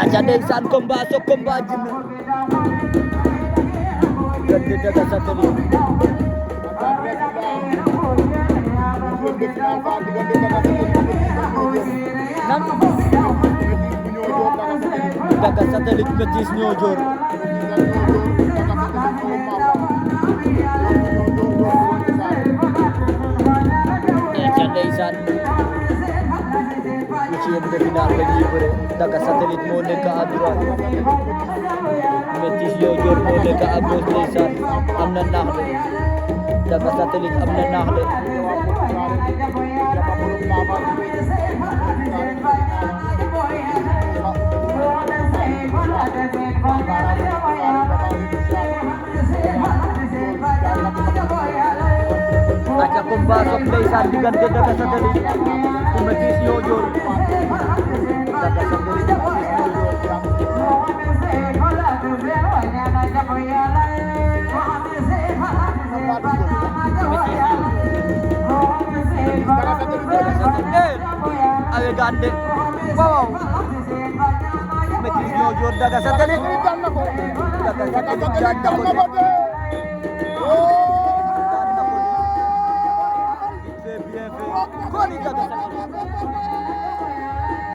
aja ndeysaan combat so combat jinne gëdd daga Satelit nan daga Satelit Betis ñoo joor aja ndeysaan huitième de finale la ñuy bëre daga Satelit moo nekk à droite Betis ñoo joor moo nekk à gauche ndeysaan am na naax de daga Satelit am na naax de aja combat sok ndeysaan diggante daga Satelit ku Betis ñoo joor daga Satelit awe gande wow Betis ñoo joor daga Satelit daan na ko